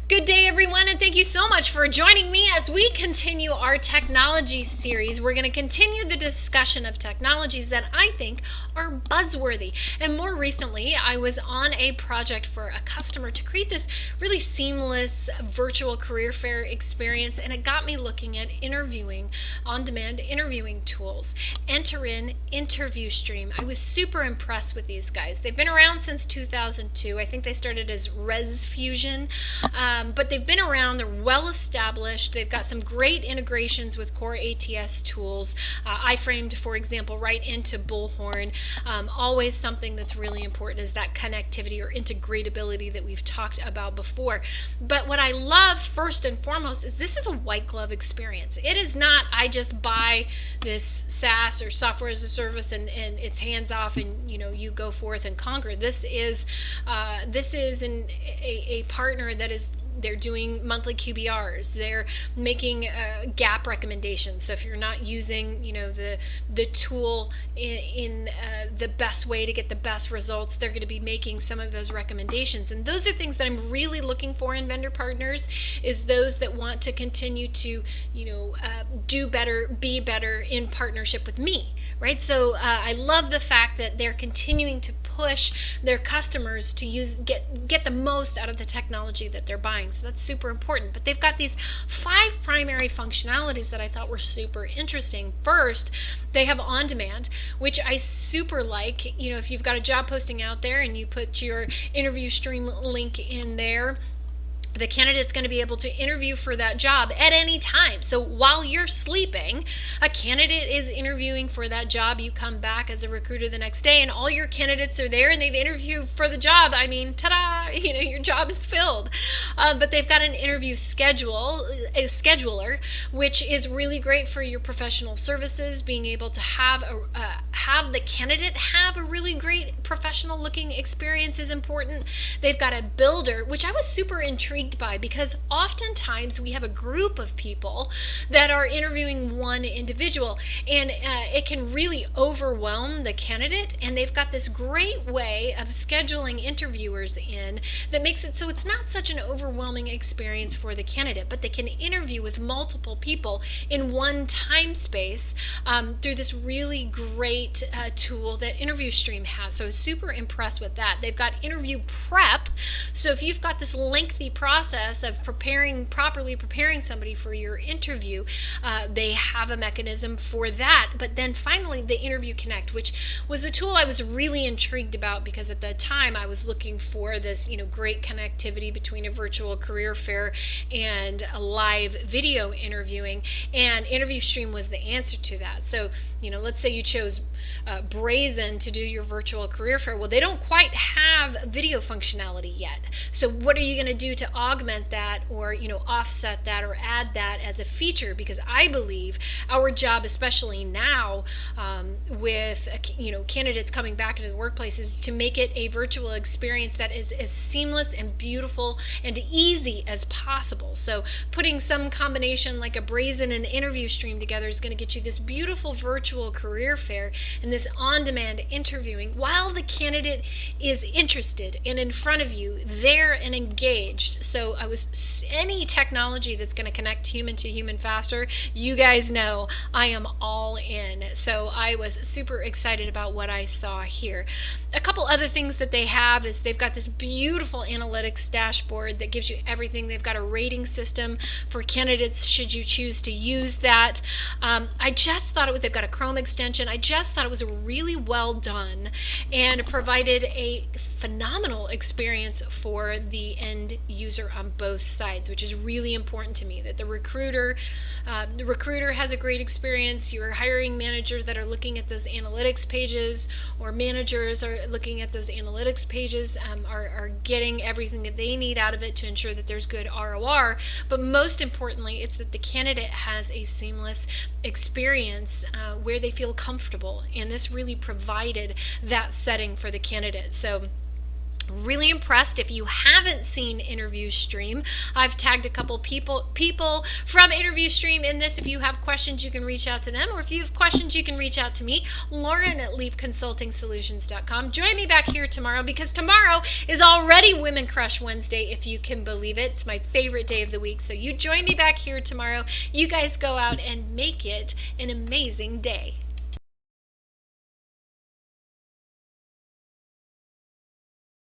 Good day, everyone, and thank you so much for joining me as we continue our technology series. We're going to continue the discussion of technologies that I think are buzzworthy. And more recently, I was on a project for a customer to create this really seamless virtual career fair experience, and it got me looking at interviewing, on-demand interviewing tools. Enter in Interview Stream. I was super impressed with these guys. They've been around since 2002. I think they started as Res Fusion. But they've been around, they're well established, they've got some great integrations with core ATS tools. I framed, for example, right into Bullhorn. Always something that's really important is that connectivity or integratability that we've talked about before. But what I love first and foremost is this is a white glove experience. It is not, I just buy this SaaS or software as a service and it's hands off and you go forth and conquer. This is a partner that is, they're doing monthly QBRs. They're making gap recommendations. So if you're not using, the tool in the best way to get the best results, they're going to be making some of those recommendations. And those are things that I'm really looking for in vendor partners, is those that want to continue to, do better, be better in partnership with me. Right? So I love the fact that they're continuing to push their customers to get the most out of the technology that they're buying. So that's super important. But they've got these 5 primary functionalities that I thought were super interesting. First, they have on demand, which I super like. If you've got a job posting out there and you put your interview stream link in there, the candidate's going to be able to interview for that job at any time. So while you're sleeping, a candidate is interviewing for that job. You come back as a recruiter the next day and all your candidates are there and they've interviewed for the job. I mean, ta-da, your job is filled. But they've got an interview scheduler, which is really great for your professional services, being able to have the candidate have a really great professional looking experience is important. They've got a builder, which I was super intrigued by, because oftentimes we have a group of people that are interviewing one individual, and it can really overwhelm the candidate. And they've got this great way of scheduling interviewers in that makes it so it's not such an overwhelming experience for the candidate, but they can interview with multiple people in one time space through this really great tool that Interview Stream has. So I was super impressed with that. They've got interview prep. So if you've got this lengthy process of properly preparing somebody for your interview, they have a mechanism for that. But then finally, the Interview Connect, which was a tool I was really intrigued about, because at the time I was looking for this, great connectivity between a virtual career fair and a live video interviewing, and Interview Stream was the answer to that. So, let's say you chose Brazen to do your virtual career fair. Well, they don't quite have video functionality yet. So what are you going to do to augment that, or offset that, or add that as a feature? Because I believe our job, especially now, with candidates coming back into the workplace, is to make it a virtual experience that is as seamless and beautiful and easy as possible. So putting some combination like a Brazen and Interview Stream together is going to get you this beautiful virtual career fair and this on-demand interviewing while the candidate is interested and in front of you, there and engaged. So any technology that's going to connect human to human faster, you guys know I am all in. So I was super excited about what I saw here. A couple other things that they have is they've got this beautiful analytics dashboard that gives you everything. They've got a rating system for candidates should you choose to use that. I just thought they've got a Chrome extension. I just thought it was really well done and provided a phenomenal experience for the end user on both sides, which is really important to me, that the recruiter has a great experience. Your hiring managers that are looking at those analytics pages, or managers are looking at those analytics pages, are getting everything that they need out of it to ensure that there's good ROR. But most importantly, it's that the candidate has a seamless experience where they feel comfortable, and this really provided that setting for the candidate. So Really impressed. If you haven't seen Interview Stream, I've tagged a couple people from Interview Stream in this. If you have questions, you can reach out to them, or if you have questions, you can reach out to me, Lauren at leapconsultingsolutions.com. Join me back here tomorrow, because tomorrow is already Women Crush Wednesday, if you can believe it. It's my favorite day of the week. So you join me back here tomorrow. You guys go out and make it an amazing day.